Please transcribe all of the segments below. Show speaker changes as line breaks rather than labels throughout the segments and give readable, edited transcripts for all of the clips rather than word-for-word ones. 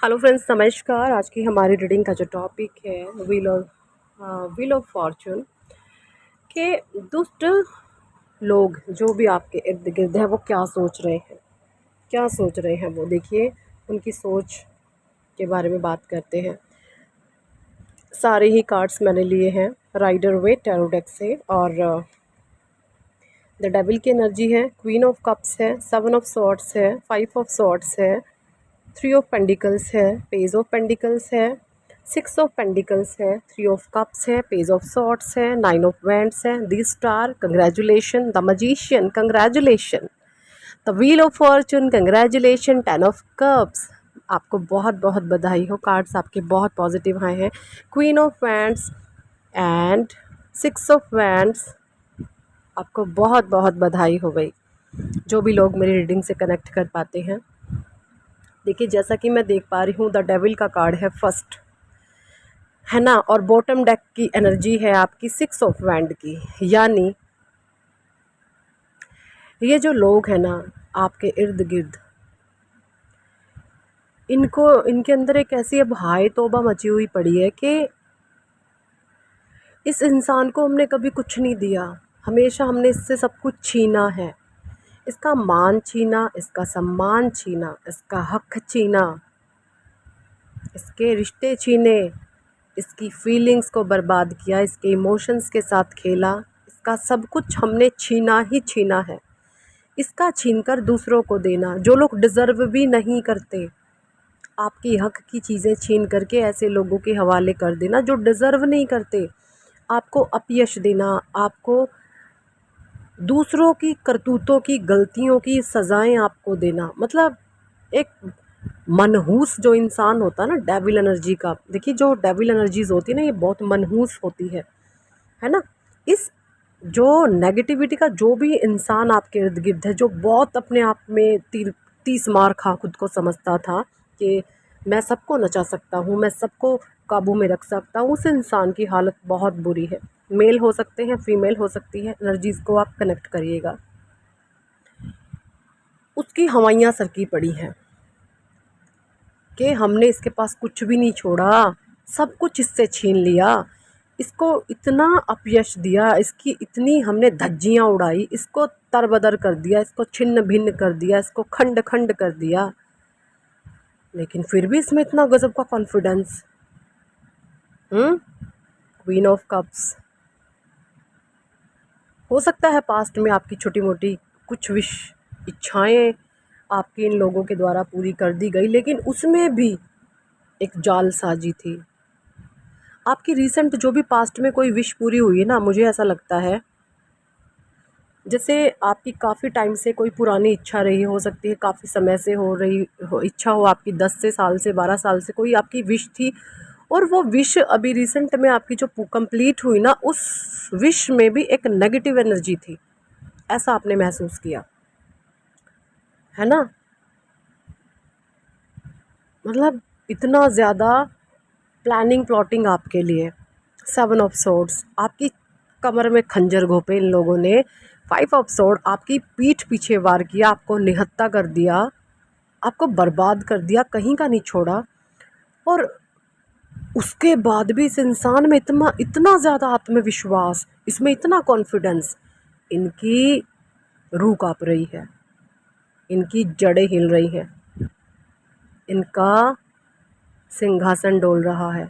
Hello friends, नमस्कार। आज की हमारी रीडिंग का जो टॉपिक है व्हील ऑफ फॉर्चून के दुष्ट लोग जो भी आपके इर्द गिर्द है वो क्या सोच रहे हैं, क्या सोच रहे हैं वो देखिए। उनकी सोच के बारे में बात करते हैं। सारे ही कार्ड्स मैंने लिए हैं राइडर वेट टैरो डेक से। और द डेविल की एनर्जी है, क्वीन ऑफ कप्स है, 7 ऑफ सॉर्ड्स है, 5 ऑफ सॉर्ड्स है, 3 ऑफ पेंडिकल्स है, पेज ऑफ पेंडिकल्स है, 6 ऑफ पेंडिकल्स है, 3 ऑफ कप्स है, पेज ऑफ सॉर्ड्स है, 9 ऑफ वैंड्स है, the star congratulation, the magician congratulation, the wheel of Fortune congratulation, 10 of cups. आपको बहुत बहुत बधाई हो, कार्ड्स आपके बहुत पॉजिटिव आए हैं। Queen of wands and 6 of wands, आपको बहुत बहुत बधाई हो गई। जो भी लोग मेरी रीडिंग से कनेक्ट कर पाते हैं, देखिए जैसा कि मैं देख पा रही हूँ, द डेविल का कार्ड है फर्स्ट, है ना। और बॉटम डेक की एनर्जी है आपकी 6 ऑफ वैंड की। यानी ये जो लोग हैं ना आपके इर्द गिर्द, इनके अंदर एक ऐसी अब हाय तौबा मची हुई पड़ी है कि इस इंसान को हमने कभी कुछ नहीं दिया, हमेशा हमने इससे सब कुछ छीना है। इसका मान छीना, इसका सम्मान छीना, इसका हक छीना, इसके रिश्ते छीने, इसकी फीलिंग्स को बर्बाद किया, इसके इमोशंस के साथ खेला। इसका सब कुछ हमने छीना ही छीना है। इसका छीनकर दूसरों को देना, जो लोग डिज़र्व भी नहीं करते, आपकी हक की चीज़ें छीन करके ऐसे लोगों के हवाले कर देना जो डिज़र्व नहीं करते। आपको अपयश देना, आपको दूसरों की करतूतों की, गलतियों की सज़ाएं आपको देना। मतलब एक मनहूस जो इंसान होता है ना डेविल एनर्जी का, देखिए जो डेविल एनर्जीज होती है ना, ये बहुत मनहूस होती है ना। इस जो नेगेटिविटी का जो भी इंसान आपके इर्द गिर्द है, जो बहुत अपने आप में 30 मार खा खुद को समझता था कि मैं सबको नचा सकता हूँ, मैं सबको काबू में रख सकता हूँ, उस इंसान की हालत बहुत बुरी है। मेल हो सकते हैं, फीमेल हो सकती है, एनर्जीज़ को आप कनेक्ट करिएगा। उसकी हवाइयाँ सरकी पड़ी हैं कि हमने इसके पास कुछ भी नहीं छोड़ा, सब कुछ इससे छीन लिया, इसको इतना अपयश दिया, इसकी इतनी हमने धज्जियाँ उड़ाई, इसको तरबदर कर दिया, इसको छिन्न भिन्न कर दिया, इसको खंड खंड कर दिया, लेकिन फिर भी इसमें इतना गजब का कॉन्फिडेंस। क्वीन ऑफ कप्स, हो सकता है पास्ट में आपकी छोटी मोटी कुछ इच्छाएं आपकी इन लोगों के द्वारा पूरी कर दी गई, लेकिन उसमें भी एक जालसाजी थी। आपकी रिसेंट जो भी पास्ट में कोई विश पूरी हुई है ना, मुझे ऐसा लगता है जैसे आपकी काफ़ी टाइम से कोई पुरानी इच्छा रही हो सकती है, काफ़ी समय से हो रही हो इच्छा हो आपकी, 10 साल से 12 साल से कोई आपकी विश थी, और वो विश अभी रिसेंट में आपकी जो कंप्लीट हुई ना, उस विश में भी एक नेगेटिव एनर्जी थी, ऐसा आपने महसूस किया, है ना। मतलब इतना ज़्यादा प्लानिंग प्लॉटिंग आपके लिए। 7 ऑफ सोर्ड्स, आपकी कमर में खंजर घोंपे इन लोगों ने। 5 ऑफ सोर्ड, आपकी पीठ पीछे वार किया, आपको निहत्था कर दिया, आपको बर्बाद कर दिया, कहीं का नहीं छोड़ा। और उसके बाद भी इस इंसान में इतना इतना ज़्यादा आत्मविश्वास, इसमें इतना कॉन्फिडेंस, इनकी रूह काँप रही है, इनकी जड़ें हिल रही हैं, इनका सिंहासन डोल रहा है,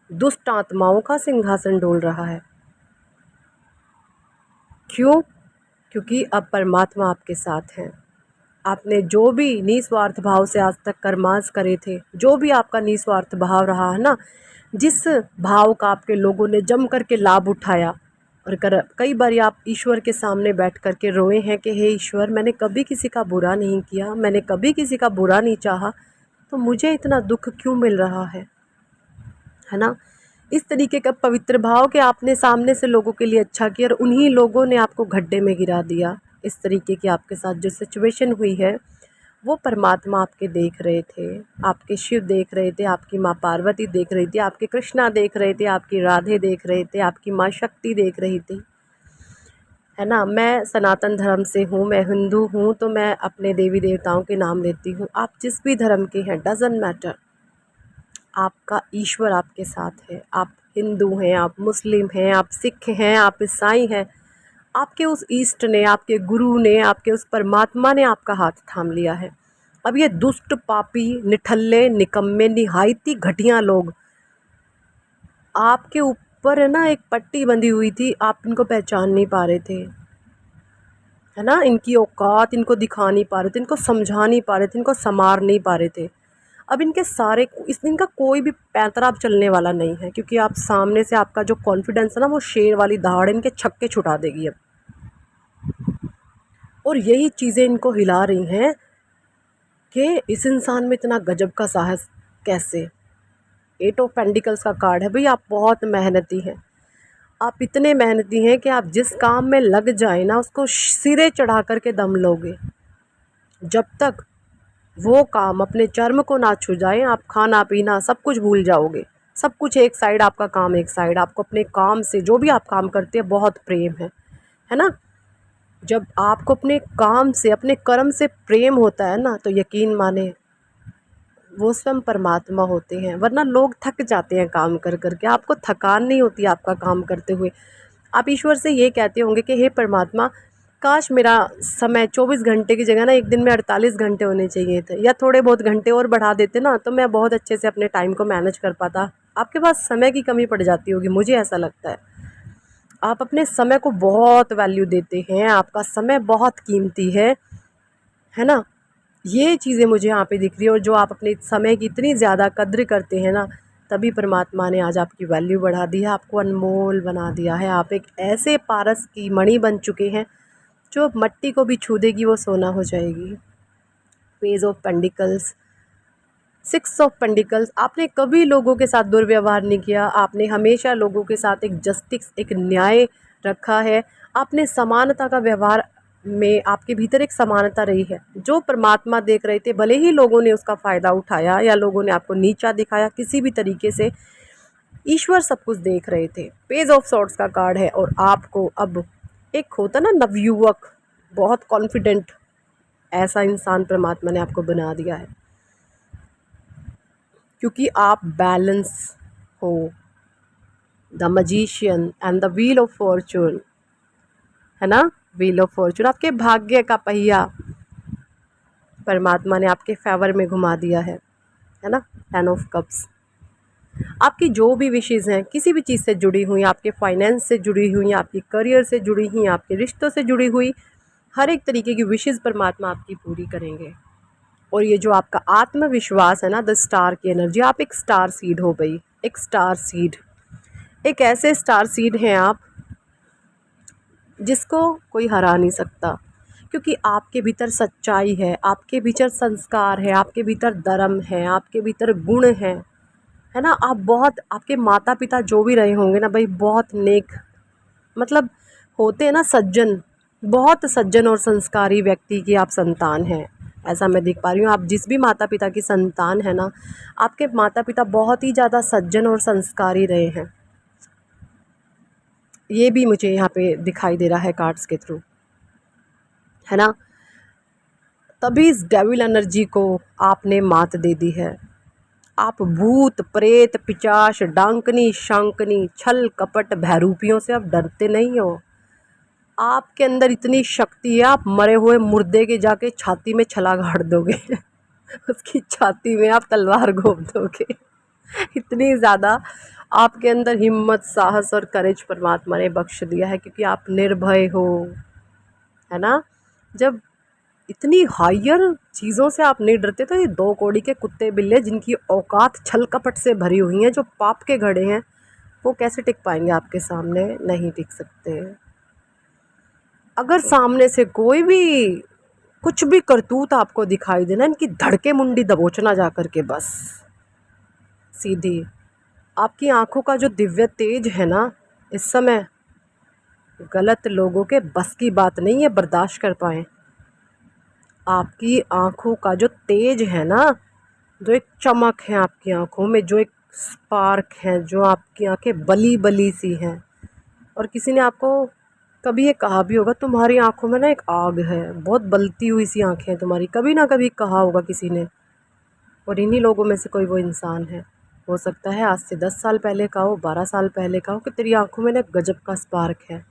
दुष्ट आत्माओं का सिंहासन डोल रहा है। क्यों? क्योंकि अब परमात्मा आपके साथ हैं। आपने जो भी निस्वार्थ भाव से आज तक कर्मास करे थे, जो भी आपका निस्वार्थ भाव रहा है ना, जिस भाव का आपके लोगों ने जम करके लाभ उठाया, और कई बार आप ईश्वर के सामने बैठ कर के रोए हैं कि हे ईश्वर, मैंने कभी किसी का बुरा नहीं किया, मैंने कभी किसी का बुरा नहीं चाहा, तो मुझे इतना दुख क्यों मिल रहा है ना। इस तरीके का पवित्र भाव कि आपने सामने से लोगों के लिए अच्छा किया और उन्हीं लोगों ने आपको गड्ढे में गिरा दिया। इस तरीके की आपके साथ जो सिचुएशन हुई है, वो परमात्मा आपके देख रहे थे, आपके शिव देख रहे थे, आपकी माँ पार्वती देख रही थी, आपके कृष्णा देख रहे थे, आपकी राधे देख रहे थे, आपकी माँ शक्ति देख रही थी, है ना। मैं सनातन धर्म से हूँ, मैं हिंदू हूँ, तो मैं अपने देवी देवताओं के नाम लेती हूँ। आप जिस भी धर्म के हैं, डज़न्ट मैटर, आपका ईश्वर आपके साथ है। आप हिंदू हैं, आप मुस्लिम हैं, आप सिख हैं, आप ईसाई हैं, आपके उस ईष्ट ने, आपके गुरु ने, आपके उस परमात्मा ने आपका हाथ थाम लिया है। अब ये दुष्ट, पापी, निठल्ले, निकम्मे, निहायती घटिया लोग आपके ऊपर है ना एक पट्टी बंधी हुई थी, आप इनको पहचान नहीं पा रहे थे, है ना। इनकी औकात इनको दिखा नहीं पा रहे थे, इनको समझा नहीं पा रहे थे, इनको संवार नहीं पा रहे थे। अब इनके सारे इस दिन का कोई भी पैंतरा अब चलने वाला नहीं है, क्योंकि आप सामने से आपका जो कॉन्फिडेंस है ना, वो शेर वाली दहाड़ इनके छक्के छुटा देगी अब। और यही चीज़ें इनको हिला रही हैं कि इस इंसान में इतना गजब का साहस कैसे। 8 ऑफ पेंटिकल्स का कार्ड है भाई, आप बहुत मेहनती हैं, आप इतने मेहनती हैं कि आप जिस काम में लग जाए ना, उसको सिरे चढ़ा कर के दम लोगे। जब तक वो काम अपने चर्म को ना छू जाए, आप खाना पीना सब कुछ भूल जाओगे। सब कुछ एक साइड, आपका काम एक साइड, आपको अपने काम से, जो भी आप काम करते हैं, बहुत प्रेम है ना। जब आपको अपने काम से, अपने कर्म से प्रेम होता है ना, तो यकीन माने वो स्वयं परमात्मा होते हैं। वरना लोग थक जाते हैं काम कर कर के, आपको थकान नहीं होती आपका काम करते हुए। आप ईश्वर से ये कहते होंगे कि हे परमात्मा, काश मेरा समय 24 घंटे की जगह ना एक दिन में 48 घंटे होने चाहिए थे, या थोड़े बहुत घंटे और बढ़ा देते ना, तो मैं बहुत अच्छे से अपने टाइम को मैनेज कर पाता। आपके पास समय की कमी पड़ जाती होगी, मुझे ऐसा लगता है। आप अपने समय को बहुत वैल्यू देते हैं, आपका समय बहुत कीमती है ना। ये चीज़ें मुझे यहाँ पे दिख रही है। और जो आप अपने समय की इतनी ज़्यादा कद्र करते हैं ना, तभी परमात्मा ने आज आपकी वैल्यू बढ़ा दी है, आपको अनमोल बना दिया है। आप एक ऐसे पारस की मणि बन चुके हैं, जो मट्टी को भी छू देगी वो सोना हो जाएगी। Page of pentacles, 6 of pentacles, आपने कभी लोगों के साथ दुर्व्यवहार नहीं किया, आपने हमेशा लोगों के साथ एक जस्टिस, एक न्याय रखा है। आपने समानता का व्यवहार में, आपके भीतर एक समानता रही है। जो परमात्मा देख रहे थे, भले ही लोगों ने उसका फ़ायदा उठाया या लोगों ने आपको नीचा दिखाया, किसी भी तरीके से ईश्वर सब कुछ देख रहे थे। पेज ऑफ सॉर्ड्स का कार्ड है, और आपको अब एक होता ना नवयुवक, बहुत कॉन्फिडेंट, ऐसा इंसान परमात्मा ने आपको बना दिया है, क्योंकि आप बैलेंस हो। The magician and the wheel of Fortune, है ना। व्हील ऑफ फॉर्चून, आपके भाग्य का पहिया परमात्मा ने आपके फेवर में घुमा दिया है ना। 10 ऑफ कप्स, आपकी जो भी विशेज़ हैं, किसी भी चीज़ से जुड़ी हुई, आपके फाइनेंस से जुड़ी हुई, आपकी करियर से जुड़ी हुई, आपके रिश्तों से जुड़ी हुई, हर एक तरीके की विशेज़ परमात्मा आपकी पूरी करेंगे। और ये जो आपका आत्मविश्वास है ना, द स्टार की एनर्जी, आप एक स्टार सीड हो गई, एक स्टार सीड, एक ऐसे स्टार सीड हैं आप जिसको कोई हरा नहीं सकता, क्योंकि आपके भीतर सच्चाई है, आपके भीतर संस्कार है, आपके भीतर धर्म है, आपके भीतर गुण है ना। आप बहुत, आपके माता पिता जो भी रहे होंगे ना भाई, बहुत नेक, मतलब होते हैं ना सज्जन, बहुत सज्जन और संस्कारी व्यक्ति की आप संतान हैं, ऐसा मैं देख पा रही हूँ। आप जिस भी माता पिता की संतान है ना, आपके माता पिता बहुत ही ज़्यादा सज्जन और संस्कारी रहे हैं। ये भी मुझे यहाँ पे दिखाई दे रहा है कार्ड्स के थ्रू, है ना। तभी इस डेविल एनर्जी को आपने मात दे दी है। आप भूत, प्रेत, पिशाच, डांकनी, शांकनी, छल कपट, बहरूपियों से आप डरते नहीं हो। आपके अंदर इतनी शक्ति है, आप मरे हुए मुर्दे के जाके छाती में छला गाड़ दोगे उसकी छाती में आप तलवार घोंप दोगे इतनी ज़्यादा आपके अंदर हिम्मत, साहस और करेज परमात्मा ने बख्श दिया है, क्योंकि आप निर्भय हो, है ना। जब इतनी हायर चीज़ों से आप नहीं डरते, तो ये 2 कौड़ी के कुत्ते बिल्ले जिनकी औकात छल कपट से भरी हुई हैं, जो पाप के घड़े हैं, वो कैसे टिक पाएंगे आपके सामने? नहीं टिक सकते। अगर सामने से कोई भी कुछ भी करतूत आपको दिखाई देना, इनकी धड़के मुंडी दबोचना जा कर के बस सीधी। आपकी आंखों का जो दिव्य तेज है ना, इस समय गलत लोगों के बस की बात नहीं है बर्दाश्त कर पाए। आपकी आंखों का जो तेज है ना, जो एक चमक है आपकी आंखों में, जो एक स्पार्क है, जो आपकी आंखें बली बली सी हैं, और किसी ने आपको कभी ये कहा भी होगा तुम्हारी आंखों में ना एक आग है, बहुत बलती हुई सी आंखें हैं तुम्हारी, कभी ना कभी कहा होगा किसी ने। और इन्हीं लोगों में से कोई वो इंसान है। हो सकता है आज से 10 साल पहले का हो, 12 साल पहले का हो, कि तेरी आंखों में ना गजब का स्पार्क है,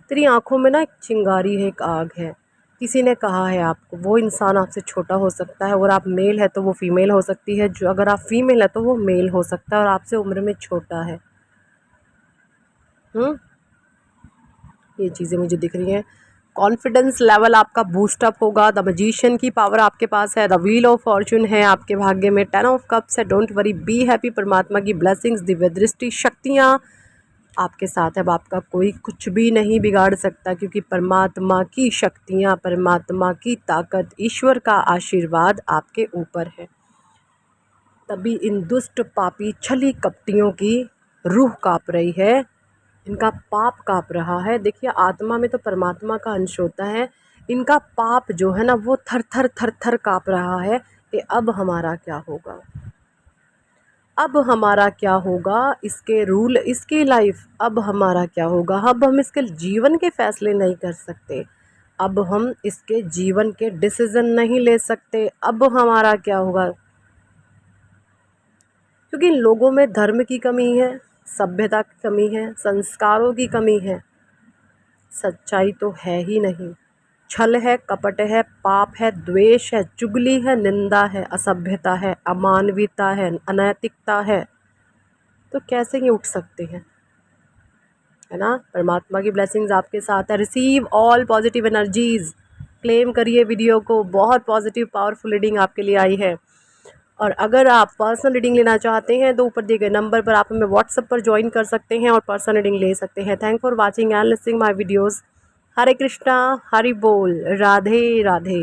तेरी आंखों में ना एक चिंगारी है, एक आग है। किसी ने कहा है आपको, वो इंसान आपसे छोटा हो सकता है। अगर आप मेल है तो वो फीमेल हो सकती है, जो अगर आप फीमेल है तो वो मेल हो सकता है और आपसे उम्र में छोटा है। ये चीज़ें मुझे दिख रही हैं। कॉन्फिडेंस लेवल आपका बूस्टअप होगा। द मैजिशियन की पावर आपके पास है। द व्हील ऑफ फॉर्चून है आपके भाग्य में। 10 ऑफ कप्स है। Don't worry, be happy. परमात्मा की ब्लेसिंग्स, दिव्य दृष्टि, शक्तियाँ आपके साथ है। अब आपका कोई कुछ भी नहीं बिगाड़ सकता, क्योंकि परमात्मा की शक्तियाँ, परमात्मा की ताकत, ईश्वर का आशीर्वाद आपके ऊपर है। तभी इन दुष्ट पापी छली कपटियों की रूह काँप रही है, इनका पाप काँप रहा है। देखिए, आत्मा में तो परमात्मा का अंश होता है, इनका पाप जो है ना वो थर थर थर थर काँप रहा है कि अब हमारा क्या होगा, अब हमारा क्या होगा, इसके रूल, इसकी लाइफ, अब हमारा क्या होगा। अब हम इसके जीवन के फैसले नहीं कर सकते, अब हम इसके जीवन के डिसीजन नहीं ले सकते, अब हमारा क्या होगा। क्योंकि इन लोगों में धर्म की कमी है, सभ्यता की कमी है, संस्कारों की कमी है, सच्चाई तो है ही नहीं। छल है, कपट है, पाप है, द्वेष है, चुगली है, निंदा है, असभ्यता है, अमानवीयता है, अनैतिकता है। तो कैसे ये उठ सकते हैं, है ना। परमात्मा की ब्लेसिंग्स आपके साथ है। Receive all positive energies. Claim करिए वीडियो को, बहुत पॉजिटिव पावरफुल रीडिंग आपके लिए आई है। और अगर आप पर्सनल रीडिंग लेना चाहते हैं तो ऊपर दिए गए नंबर पर आप हमें व्हाट्सएप पर ज्वाइन कर सकते हैं और पर्सनल रीडिंग ले सकते हैं। Thank for watching and listening my videos. Hare Krishna, Hari बोल, राधे राधे।